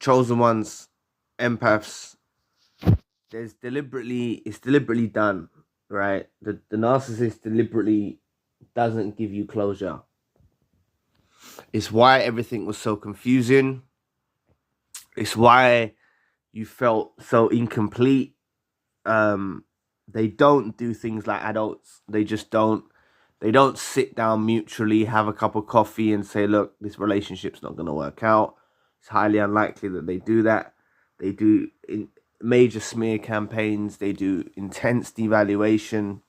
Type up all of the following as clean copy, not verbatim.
chosen ones, empaths, it's deliberately done, right? The narcissist deliberately doesn't give you closure. It's why everything was so confusing. It's why you felt so incomplete. They don't do things like adults. They just don't. They don't sit down mutually, have a cup of coffee and say, look, this relationship's not going to work out. It's highly unlikely that they do that. They do major smear campaigns. They do intense devaluation.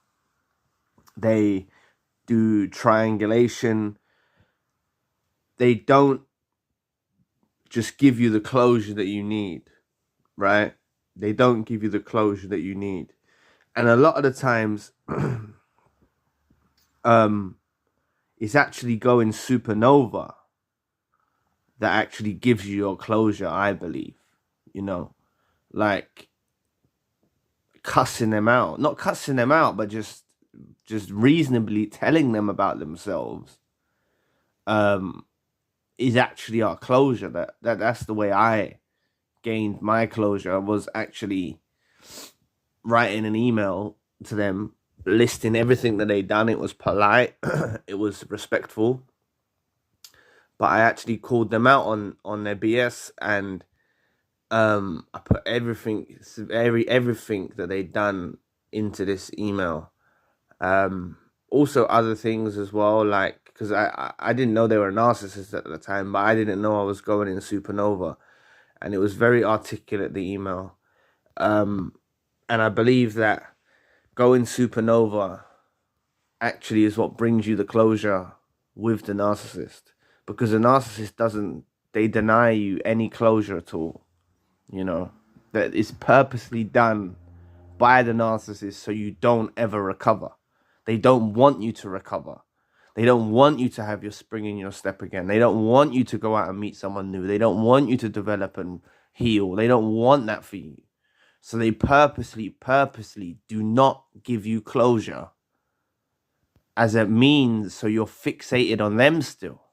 They do triangulation. They don't just give you the closure that you need, right? They don't give you the closure that you need. And a lot of the times, it's actually going supernova that actually gives you your closure, I believe. You know, like cussing them out. Not cussing them out, but just reasonably telling them about themselves is actually our closure. That's the way I gained my closure, was actually writing an email to them listing everything that they'd done. It was polite, it was respectful, but I actually called them out on their BS, and I put everything that they'd done into this email. Also other things as well, like, because I didn't know they were a narcissist at the time, but I didn't know I was going in supernova, and it was very articulate, the email. And I believe that going supernova actually is what brings you the closure with the narcissist, because the narcissist they deny you any closure at all. You know, that is purposely done by the narcissist so you don't ever recover. They don't want you to recover. They don't want you to have your spring in your step again. They don't want you to go out and meet someone new. They don't want you to develop and heal. They don't want that for you. So they purposely do not give you closure as a means so you're fixated on them still.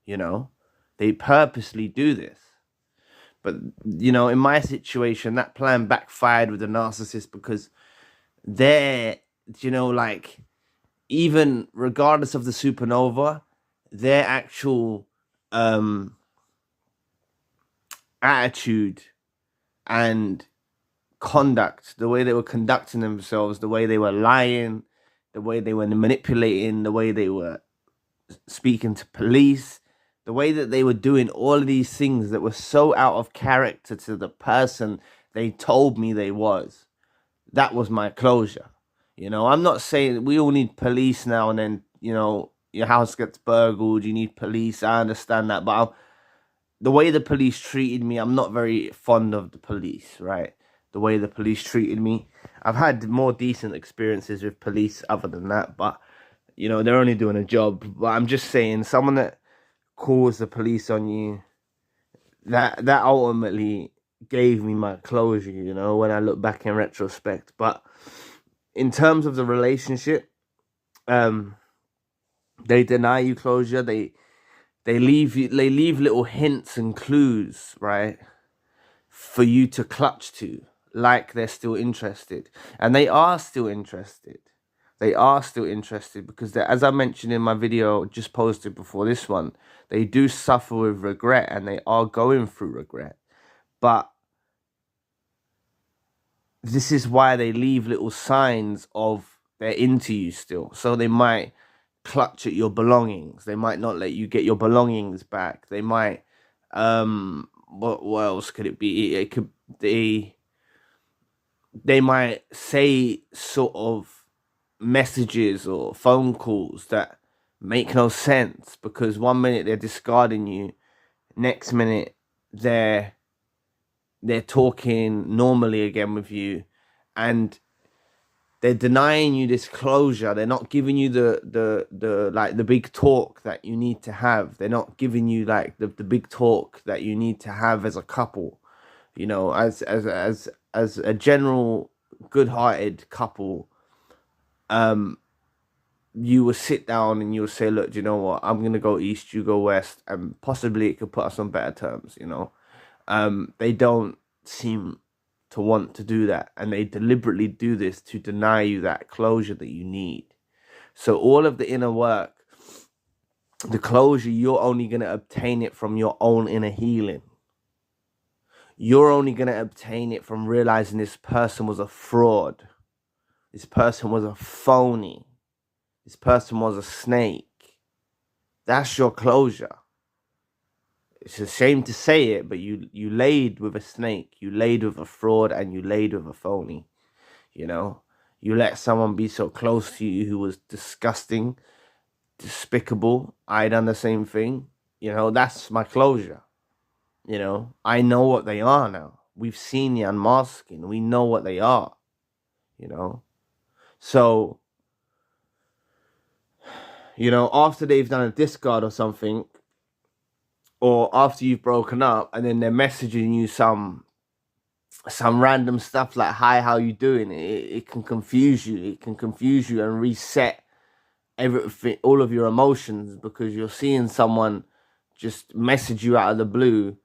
You know, they purposely do this. But, you know, in my situation, that plan backfired with the narcissist, because they're, you know, like, even regardless of the supernova, their actual attitude and conduct, the way they were conducting themselves, the way they were lying, the way they were manipulating, the way they were speaking to police, the way that they were doing all of these things that were so out of character to the person they told me they was. That was my closure. You know, I'm not saying we all need police now and then, you know, your house gets burgled, you need police. I understand that. But the way the police treated me, I'm not very fond of the police, right? The way the police treated me. I've had more decent experiences with police other than that, but, you know, they're only doing a job. But I'm just saying, someone that calls the police on you, that ultimately gave me my closure, you know, when I look back in retrospect. But in terms of the relationship, they deny you closure. They leave little hints and clues, right, for you to clutch to, like they're still interested. And they are still interested. They are still interested because, as I mentioned in my video just posted before this one, they do suffer with regret, and they are going through regret. But this is why they leave little signs of they're into you still. So they might clutch at your belongings. They might not let you get your belongings back. They might, what else could it be? It could be, they might say sort of messages or phone calls that make no sense, because one minute they're discarding you, next minute they're talking normally again with you, and they're denying you this closure. They're not giving you the big talk that you need to have. They're not giving you like the big talk that you need to have as a couple. You know, as a general good-hearted couple, you will sit down and you'll say, look, do you know what? I'm going to go east, you go west, and possibly it could put us on better terms, you know? They don't seem to want to do that, and they deliberately do this to deny you that closure that you need. So all of the inner work, the closure, you're only going to obtain it from your own inner healing. You're only going to obtain it from realizing this person was a fraud. This person was a phony. This person was a snake. That's your closure. It's a shame to say it, but you laid with a snake, you laid with a fraud, and you laid with a phony. You know, you let someone be so close to you who was disgusting, despicable. I done the same thing. You know, that's my closure. You know, I know what they are now. We've seen the unmasking. We know what they are. You know, so, you know, after they've done a discard or something, or after you've broken up, and then they're messaging you some random stuff like, hi, how you doing? It can confuse you. It can confuse you and reset everything, all of your emotions, because you're seeing someone just message you out of the blue.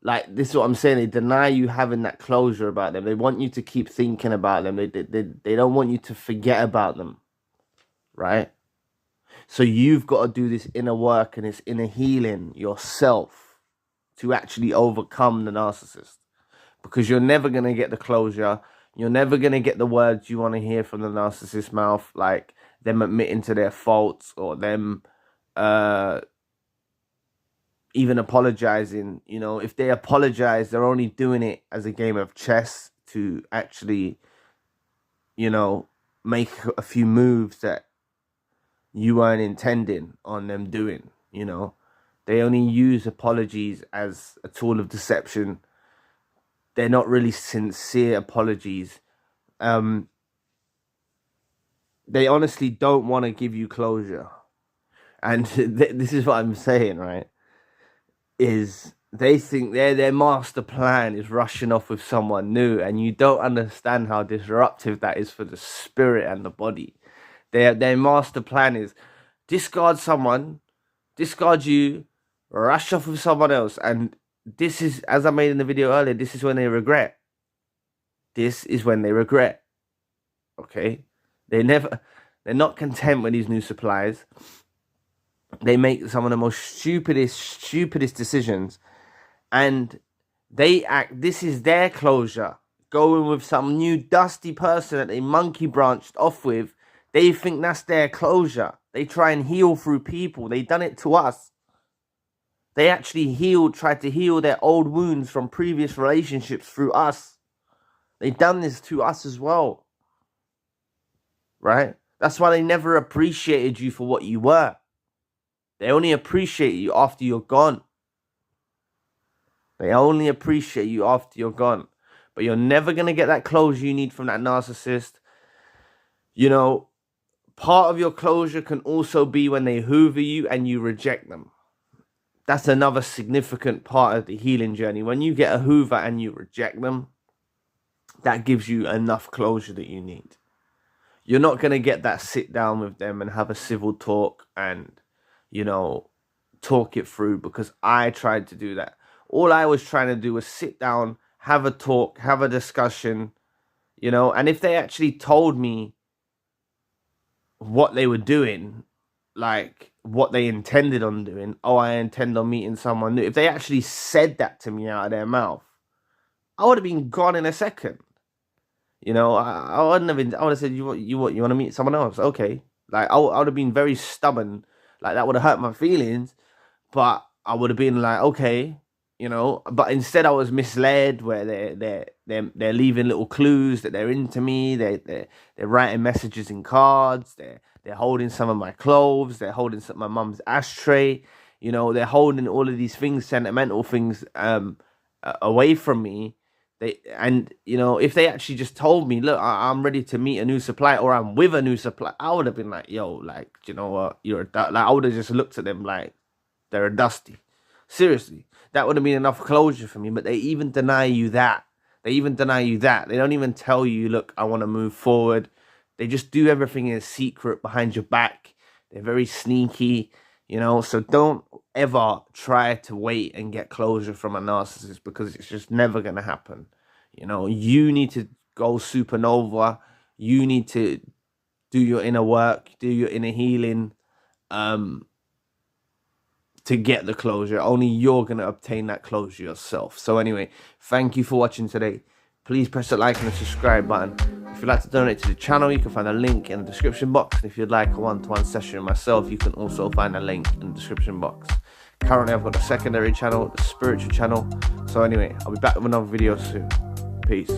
Like, this is what I'm saying. They deny you having that closure about them. They want you to keep thinking about them. They don't want you to forget about them, right? So you've got to do this inner work and this inner healing yourself to actually overcome the narcissist. Because you're never going to get the closure. You're never going to get the words you want to hear from the narcissist's mouth, like them admitting to their faults, or them even apologizing. You know, if they apologize, they're only doing it as a game of chess to actually, you know, make a few moves that you weren't intending on them doing. You know, they only use apologies as a tool of deception. They're not really sincere apologies. They honestly don't want to give you closure. And this is what I'm saying, right? Is they think their master plan is rushing off with someone new, and you don't understand how disruptive that is for the spirit and the body. Their master plan is discard someone, discard you, rush off with someone else. And this is, as I made in the video earlier, this is when they regret. This is when they regret. Okay? They're not content with these new supplies. They make some of the most stupidest decisions. And they act, this is their closure. Going with some new dusty person that they monkey branched off with. They think that's their closure. They try and heal through people. They done it to us. They actually tried to heal their old wounds from previous relationships through us. They done this to us as well. Right? That's why they never appreciated you for what you were. They only appreciate you after you're gone. They only appreciate you after you're gone. But you're never going to get that closure you need from that narcissist. You know, part of your closure can also be when they hoover you and you reject them. That's another significant part of the healing journey. When you get a hoover and you reject them, that gives you enough closure that you need. You're not going to get that sit down with them and have a civil talk and, you know, talk it through, because I tried to do that. All I was trying to do was sit down, have a talk, have a discussion, you know, and if they actually told me what they were doing, like what they intended on doing, oh, I intend on meeting someone new. If they actually said that to me out of their mouth, I would have been gone in a second. You know, I wouldn't have been, I would have said, you want to meet someone else? Okay. Like, I would have been very stubborn. Like, that would have hurt my feelings, but I would have been like, okay, you know. But instead, I was misled, where they're leaving little clues that they're into me. They're writing messages in cards. They're holding some of my clothes. They're holding some of my mum's ashtray. You know, they're holding all of these things, sentimental things, away from me. And you know, if they actually just told me, look, I'm ready to meet a new supplier, or I'm with a new supplier, I would have been like, yo, like, you know what, like, I would have just looked at them like they're a dusty. Seriously, that would have been enough closure for me. But they even deny you that. They don't even tell you, look, I want to move forward. They just do everything in secret behind your back. They're very sneaky. you know. So don't ever try to wait and get closure from a narcissist, because it's just never going to happen. You know, you need to go supernova. You need to do your inner work, do your inner healing, to get the closure. Only you're going to obtain that closure yourself. So anyway, thank you for watching today. Please press the like and the subscribe button. If you'd like to donate to the channel, you can find a link in the description box. And if you'd like a one-to-one session with myself, you can also find a link in the description box. Currently, I've got a secondary channel, the spiritual channel. So anyway, I'll be back with another video soon. Peace.